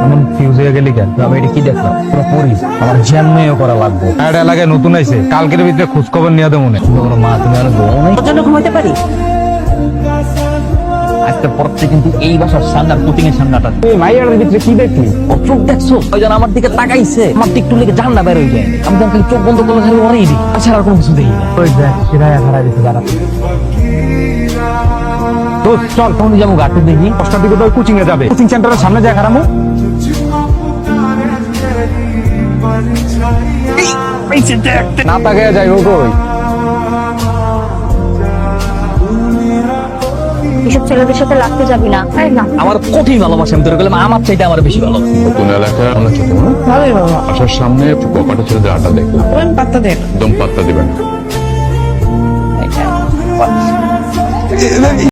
এমন ফিউজ হয়ে গেলি কেন? আমি এটা কি দেখলাম? পুরো পরিস আমার জ্যামেও করা লাগবে। আর এলাকায় নতুন আইছে, কালকের ভিতরে খোঁজ খবর নিয়ে দেবো মনে। তোমার মা তুমি আর জন্য ঘুমাইতে পারি। আজকের পর থেকে কিন্তু এই বাসার সান্নার পুটিং এর সান্নাটা তুই মাইয়ার ভিতরে কি দেখলি? ও চোখ দেখছো? ওই যেন আমার দিকে তাকাইছে, আমার দিকটু লেগে জানলা বের হয়ে যায়। আমি তখন খালি চোখ বন্ধ করলে খালি ওরেই দিই, তাছাড়া আর কোনো কিছু দেখি না। ওই দেখ কিরায়া হারাই দিতে দাঁড়া। তো চল তখন যাবো গাড়ি দেখি। 10টার দিকে তো কোচিং এ যাবে, কোচিং সেন্টারের সামনে যায় খারামু। না তাকায় যাই হোক ওই এসব ছেলেদের সাথে লাগতে যাবি না। আরে না, আমার কঠিন ভালোবাসা, আমি তোর গেলাম আমার চাইতে আমার বেশি ভালো। নতুন এলাকায় আমরা ছোট না ভালোই বাবা। আসার সামনে কপাটা ছেলেদের আড্ডা দেখলাম, পাত্তা দেখ। একদম পাত্তা দিবেন না।